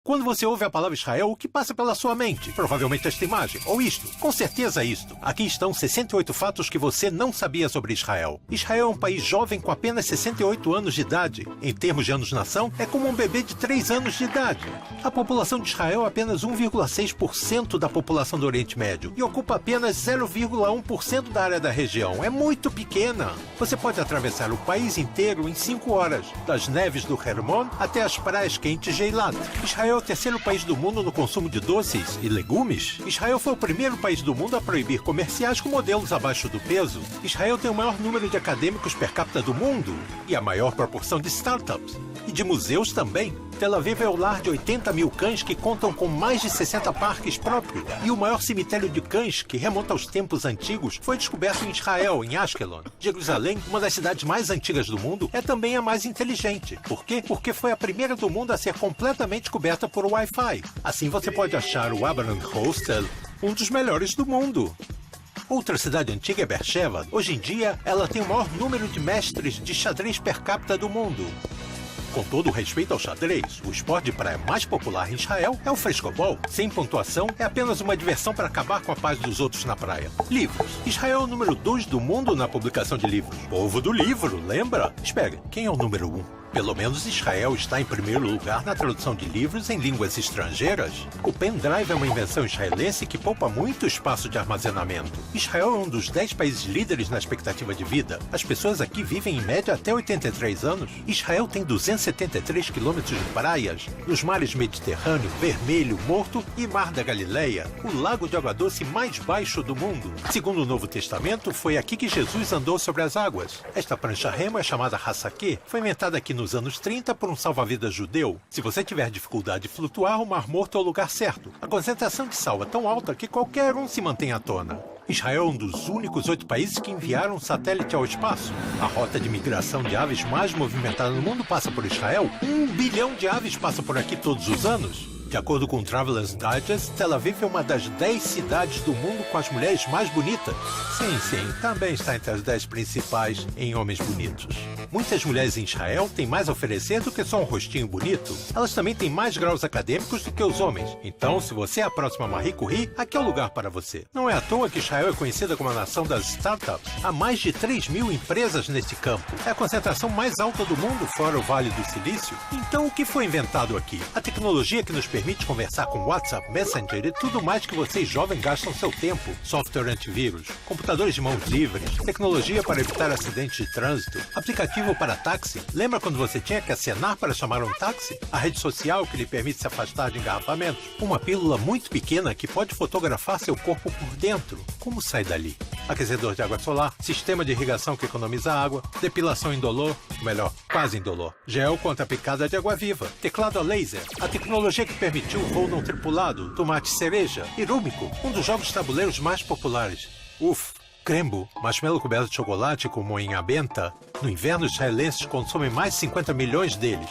Quando você ouve a palavra Israel, o que passa pela sua mente? Provavelmente esta imagem, ou isto. Com certeza isto. Aqui estão 68 fatos que você não sabia sobre Israel. Israel é um país jovem com apenas 68 anos de idade. Em termos de anos-nação, é como um bebê de 3 anos de idade. A população de Israel é apenas 1,6% da população do Oriente Médio e ocupa apenas 0,1% da área da região. É muito pequena. Você pode atravessar o país inteiro em 5 horas, das neves do Hermon até as praias quentes de Eilat. Israel é o terceiro país do mundo no consumo de doces e legumes. Israel foi o primeiro país do mundo a proibir comerciais com modelos abaixo do peso. Israel tem o maior número de acadêmicos per capita do mundo e a maior proporção de startups. E de museus também. Tel Aviv é o lar de 80 mil cães que contam com mais de 60 parques próprios. E o maior cemitério de cães, que remonta aos tempos antigos, foi descoberto em Israel, em Ashkelon. Jerusalém, uma das cidades mais antigas do mundo, é também a mais inteligente. Por quê? Porque foi a primeira do mundo a ser completamente coberta por Wi-Fi. Assim você pode achar o Abraham Hostel, um dos melhores do mundo. Outra cidade antiga é Beersheba. Hoje em dia, ela tem o maior número de mestres de xadrez per capita do mundo. Com todo o respeito ao xadrez, o esporte de praia mais popular em Israel é o frescobol. Sem pontuação, é apenas uma diversão para acabar com a paz dos outros na praia. Livros. Israel é o número 2 do mundo na publicação de livros. Povo do livro, lembra? Espera, quem é o número 1? Pelo menos Israel está em primeiro lugar na tradução de livros em línguas estrangeiras. O pendrive é uma invenção israelense que poupa muito espaço de armazenamento. Israel é um dos 10 países líderes na expectativa de vida. As pessoas aqui vivem em média até 83 anos. Israel tem 273 quilômetros de praias, nos mares Mediterrâneo, Vermelho, Morto e Mar da Galileia, o lago de água doce mais baixo do mundo. Segundo o Novo Testamento, foi aqui que Jesus andou sobre as águas. Esta prancha-remo é chamada Hassakeh, foi inventada aqui nos anos 30 por um salva-vidas judeu. Se você tiver dificuldade de flutuar, o Mar Morto é o lugar certo. A concentração de sal é tão alta que qualquer um se mantém à tona. Israel é um dos únicos 8 países que enviaram um satélite ao espaço. A rota de migração de aves mais movimentada no mundo passa por Israel. 1 bilhão de aves passa por aqui todos os anos. De acordo com o Travelers Digest, Tel Aviv é uma das 10 cidades do mundo com as mulheres mais bonitas. Sim, também está entre as 10 principais em homens bonitos. Muitas mulheres em Israel têm mais a oferecer do que só um rostinho bonito. Elas também têm mais graus acadêmicos do que os homens. Então, se você é a próxima Marie Curie, aqui é o lugar para você. Não é à toa que Israel é conhecida como a nação das startups. Há mais de 3 mil empresas nesse campo. É a concentração mais alta do mundo, fora o Vale do Silício. Então, o que foi inventado aqui? A tecnologia que nos permite conversar com WhatsApp, Messenger e tudo mais que vocês jovens gastam seu tempo. Software antivírus, computadores de mãos livres, tecnologia para evitar acidentes de trânsito, aplicativo para táxi. Lembra quando você tinha que acenar para chamar um táxi? A rede social que lhe permite se afastar de engarrafamentos. Uma pílula muito pequena que pode fotografar seu corpo por dentro. Como sai dali? Aquecedor de água solar, sistema de irrigação que economiza água, depilação indolor, melhor, quase indolor, gel contra a picada de água viva, teclado a laser, a tecnologia que permitiu o voo não tripulado, tomate cereja, Irúmico, um dos jogos de tabuleiros mais populares. Crembo, marshmallow coberto de chocolate com moinha benta. No inverno, os israelenses consomem mais de 50 milhões deles.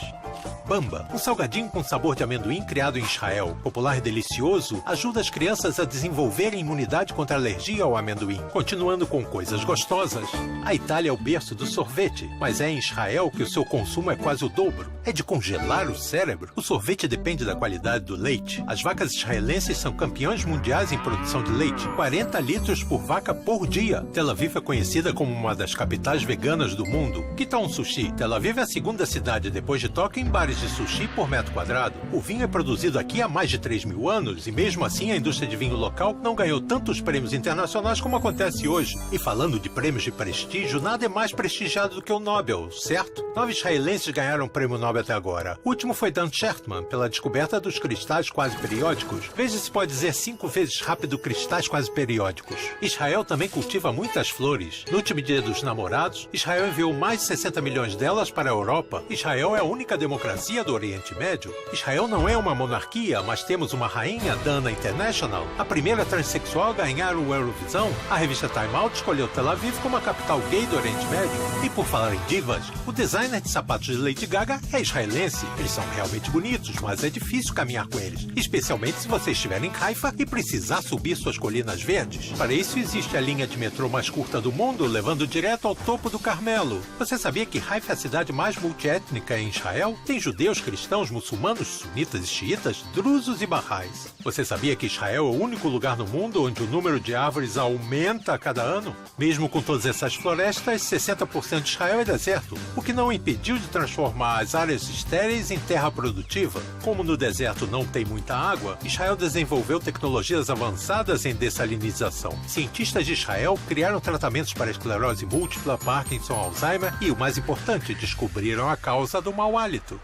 Bamba, um salgadinho com sabor de amendoim criado em Israel, popular e delicioso, ajuda as crianças a desenvolverem imunidade contra a alergia ao amendoim. Continuando com coisas gostosas, a Itália é o berço do sorvete, mas é em Israel que o seu consumo é quase o dobro. É de congelar o cérebro. O sorvete depende da qualidade do leite. As vacas israelenses são campeãs mundiais em produção de leite, 40 litros por vaca por dia. Tel Aviv é conhecida como uma das capitais veganas do mundo. Que tal um sushi? Tel Aviv é a segunda cidade depois de Tóquio em bares de sushi por metro quadrado. O vinho é produzido aqui há mais de 3 mil anos e mesmo assim a indústria de vinho local não ganhou tantos prêmios internacionais como acontece hoje. E falando de prêmios de prestígio, nada é mais prestigiado do que o Nobel, certo? 9 israelenses ganharam o prêmio Nobel até agora. O último foi Dan Schertman, pela descoberta dos cristais quase periódicos. Veja se pode dizer 5 vezes rápido cristais quase periódicos. Israel também cultiva muitas flores. No último dia dos namorados, Israel enviou mais de 60 milhões delas para a Europa. Israel é a única democracia do Oriente Médio. Israel não é uma monarquia, mas temos uma rainha, Dana International, a primeira transexual a ganhar o Eurovisão. A revista Time Out escolheu Tel Aviv como a capital gay do Oriente Médio. E por falar em divas, o designer de sapatos de Lady Gaga é israelense. Eles são realmente bonitos, mas é difícil caminhar com eles, especialmente se você estiver em Haifa e precisar subir suas colinas verdes. Para isso existe a linha de metrô mais curta do mundo, levando direto ao topo do Carmelo. Você sabia que Haifa é a cidade mais multiétnica em Israel? Tem judeus judeus, cristãos, muçulmanos, sunitas e xiitas, drusos e barrais. Você sabia que Israel é o único lugar no mundo onde o número de árvores aumenta a cada ano? Mesmo com todas essas florestas, 60% de Israel é deserto, o que não impediu de transformar as áreas estéreis em terra produtiva. Como no deserto não tem muita água, Israel desenvolveu tecnologias avançadas em dessalinização. Cientistas de Israel criaram tratamentos para esclerose múltipla, Parkinson, Alzheimer e, o mais importante, descobriram a causa do mau hálito.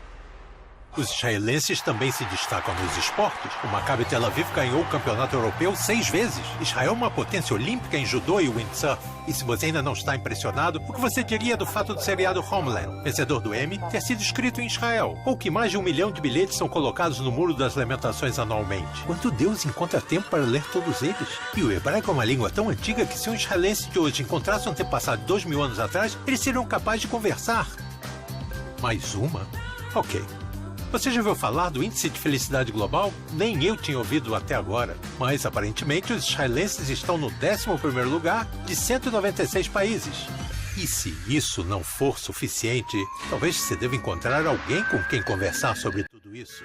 Os israelenses também se destacam nos esportes. O Maccabi Tel Aviv ganhou o campeonato europeu 6 vezes. Israel é uma potência olímpica em judô e windsurf. E se você ainda não está impressionado, o que você diria do fato do seriado Homeland, vencedor do Emmy, ter sido escrito em Israel? Ou que mais de 1 milhão de bilhetes são colocados no Muro das Lamentações anualmente? Quando Deus encontra tempo para ler todos eles? E o hebraico é uma língua tão antiga que se um israelense de hoje encontrasse um antepassado 2.000 anos atrás, eles seriam capazes de conversar. Mais uma? Ok. Você já ouviu falar do Índice de Felicidade Global? Nem eu tinha ouvido até agora. Mas, aparentemente, os israelenses estão no 11º lugar de 196 países. E se isso não for suficiente, talvez você deva encontrar alguém com quem conversar sobre tudo isso.